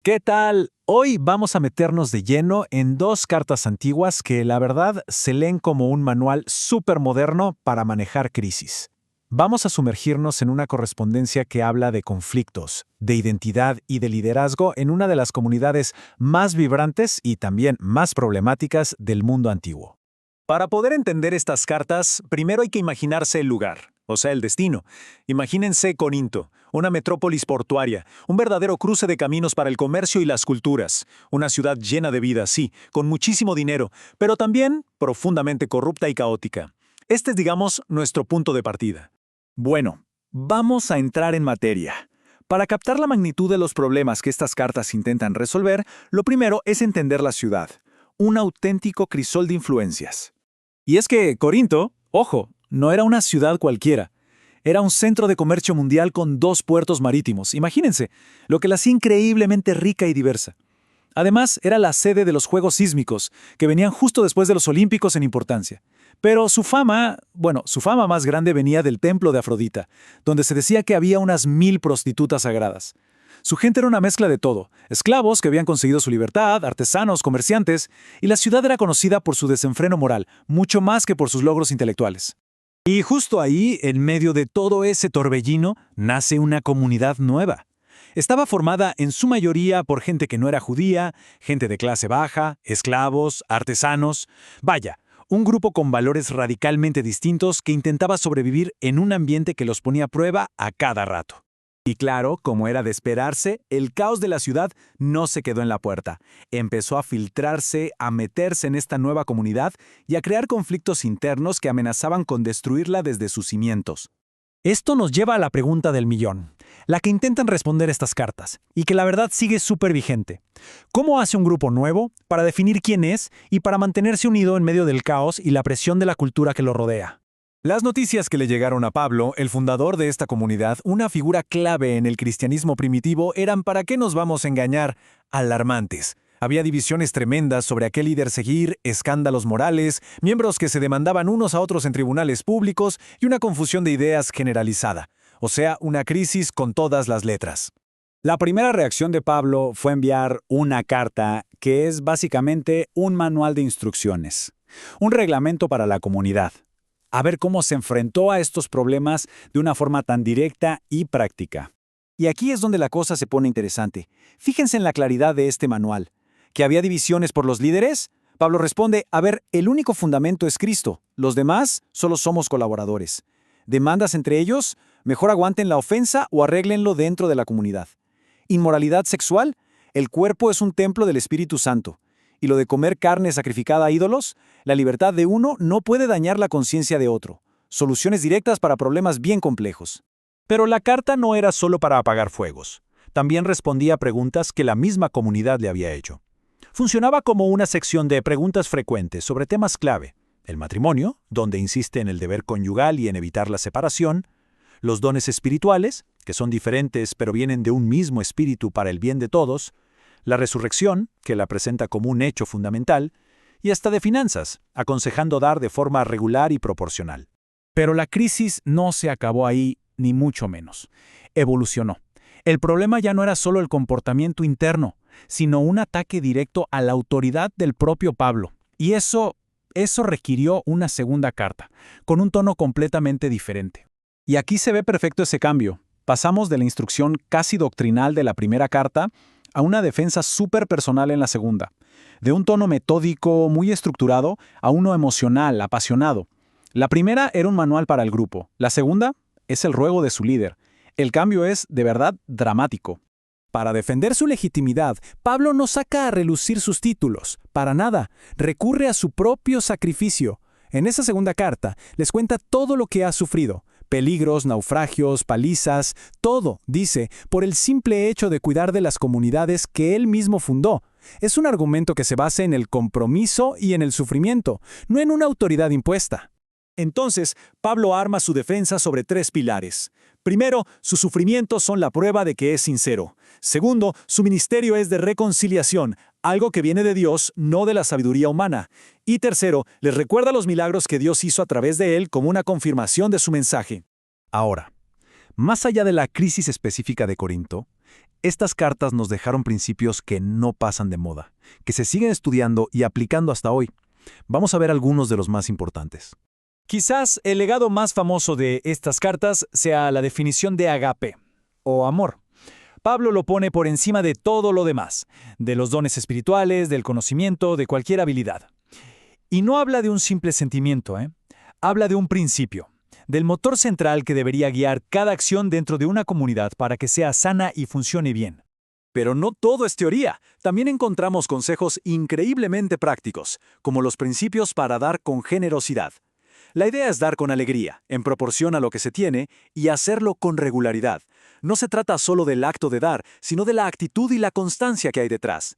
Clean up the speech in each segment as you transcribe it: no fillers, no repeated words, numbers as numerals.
¿Qué tal? Hoy vamos a meternos de lleno en dos cartas antiguas que la verdad se leen como un manual súper moderno para manejar crisis. Vamos a sumergirnos en una correspondencia que habla de conflictos, de identidad y de liderazgo en una de las comunidades más vibrantes y también más problemáticas del mundo antiguo. Para poder entender estas cartas, primero hay que imaginarse el lugar, o sea, el destino. Imagínense Corinto, una metrópolis portuaria, un verdadero cruce de caminos para el comercio y las culturas, una ciudad llena de vida, sí, con muchísimo dinero, pero también profundamente corrupta y caótica. Este es, digamos, nuestro punto de partida. Bueno, vamos a entrar en materia. Para captar la magnitud de los problemas que estas cartas intentan resolver, lo primero es entender la ciudad, un auténtico crisol de influencias. Y es que Corinto, ojo, no era una ciudad cualquiera. Era un centro de comercio mundial con 2 puertos marítimos, imagínense, lo que la hacía increíblemente rica y diversa. Además, era la sede de los Juegos Sísmicos, que venían justo después de los Olímpicos en importancia. Pero su fama más grande venía del templo de Afrodita, donde se decía que había unas 1000 prostitutas sagradas. Su gente era una mezcla de todo, esclavos que habían conseguido su libertad, artesanos, comerciantes, y la ciudad era conocida por su desenfreno moral, mucho más que por sus logros intelectuales. Y justo ahí, en medio de todo ese torbellino, nace una comunidad nueva. Estaba formada en su mayoría por gente que no era judía, gente de clase baja, esclavos, artesanos. Vaya, un grupo con valores radicalmente distintos que intentaba sobrevivir en un ambiente que los ponía a prueba a cada rato. Y claro, como era de esperarse, el caos de la ciudad no se quedó en la puerta. Empezó a filtrarse, a meterse en esta nueva comunidad y a crear conflictos internos que amenazaban con destruirla desde sus cimientos. Esto nos lleva a la pregunta del millón, la que intentan responder estas cartas, y que la verdad sigue súper vigente. ¿Cómo hace un grupo nuevo para definir quién es y para mantenerse unido en medio del caos y la presión de la cultura que lo rodea? Las noticias que le llegaron a Pablo, el fundador de esta comunidad, una figura clave en el cristianismo primitivo, eran, ¿para qué nos vamos a engañar?, alarmantes. Había divisiones tremendas sobre a qué líder seguir, escándalos morales, miembros que se demandaban unos a otros en tribunales públicos y una confusión de ideas generalizada. O sea, una crisis con todas las letras. La primera reacción de Pablo fue enviar una carta que es básicamente un manual de instrucciones, un reglamento para la comunidad. A ver cómo se enfrentó a estos problemas de una forma tan directa y práctica. Y aquí es donde la cosa se pone interesante. Fíjense en la claridad de este manual. ¿Que había divisiones por los líderes? Pablo responde, a ver, el único fundamento es Cristo. Los demás solo somos colaboradores. ¿Demandas entre ellos? Mejor aguanten la ofensa o arréglenlo dentro de la comunidad. ¿Inmoralidad sexual? El cuerpo es un templo del Espíritu Santo. ¿Y lo de comer carne sacrificada a ídolos? La libertad de uno no puede dañar la conciencia de otro. Soluciones directas para problemas bien complejos. Pero la carta no era solo para apagar fuegos. También respondía a preguntas que la misma comunidad le había hecho. Funcionaba como una sección de preguntas frecuentes sobre temas clave. El matrimonio, donde insiste en el deber conyugal y en evitar la separación. Los dones espirituales, que son diferentes pero vienen de un mismo espíritu para el bien de todos. La resurrección, que la presenta como un hecho fundamental, y hasta de finanzas, aconsejando dar de forma regular y proporcional. Pero la crisis no se acabó ahí, ni mucho menos. Evolucionó. El problema ya no era solo el comportamiento interno, sino un ataque directo a la autoridad del propio Pablo. Y eso requirió una segunda carta, con un tono completamente diferente. Y aquí se ve perfecto ese cambio. Pasamos de la instrucción casi doctrinal de la primera carta a una defensa súper personal en la segunda, de un tono metódico, muy estructurado, a uno emocional, apasionado. La primera era un manual para el grupo, la segunda es el ruego de su líder. El cambio es, de verdad, dramático. Para defender su legitimidad, Pablo no saca a relucir sus títulos, para nada, recurre a su propio sacrificio. En esa segunda carta les cuenta todo lo que ha sufrido. Peligros, naufragios, palizas, todo, dice, por el simple hecho de cuidar de las comunidades que él mismo fundó. Es un argumento que se basa en el compromiso y en el sufrimiento, no en una autoridad impuesta. Entonces, Pablo arma su defensa sobre 3 pilares. Primero, sus sufrimientos son la prueba de que es sincero. Segundo, su ministerio es de reconciliación, algo que viene de Dios, no de la sabiduría humana. Y tercero, les recuerda los milagros que Dios hizo a través de él como una confirmación de su mensaje. Ahora, más allá de la crisis específica de Corinto, Estas cartas nos dejaron principios que no pasan de moda, que se siguen estudiando y aplicando hasta hoy. Vamos a ver algunos de los más importantes. Quizás el legado más famoso de estas cartas sea la definición de agape, o amor. Pablo lo pone por encima de todo lo demás, de los dones espirituales, del conocimiento, de cualquier habilidad. Y no habla de un simple sentimiento, habla de un principio, del motor central que debería guiar cada acción dentro de una comunidad para que sea sana y funcione bien. Pero no todo es teoría. También encontramos consejos increíblemente prácticos, como los principios para dar con generosidad. La idea es dar con alegría, en proporción a lo que se tiene, y hacerlo con regularidad. No se trata solo del acto de dar, sino de la actitud y la constancia que hay detrás.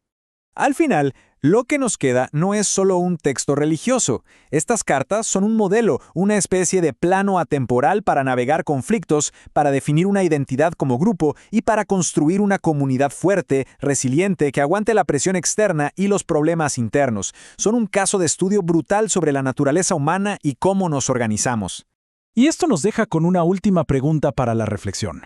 Al final, lo que nos queda no es solo un texto religioso. Estas cartas son un modelo, una especie de plano atemporal para navegar conflictos, para definir una identidad como grupo y para construir una comunidad fuerte, resiliente, que aguante la presión externa y los problemas internos. Son un caso de estudio brutal sobre la naturaleza humana y cómo nos organizamos. Y esto nos deja con una última pregunta para la reflexión.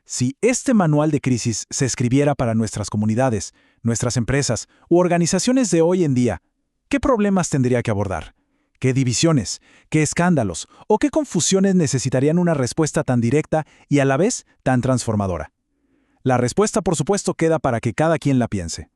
Si este manual de crisis se escribiera para nuestras comunidades, nuestras empresas u organizaciones de hoy en día, ¿qué problemas tendría que abordar? ¿Qué divisiones, qué escándalos o qué confusiones necesitarían una respuesta tan directa y a la vez tan transformadora? La respuesta, por supuesto, queda para que cada quien la piense.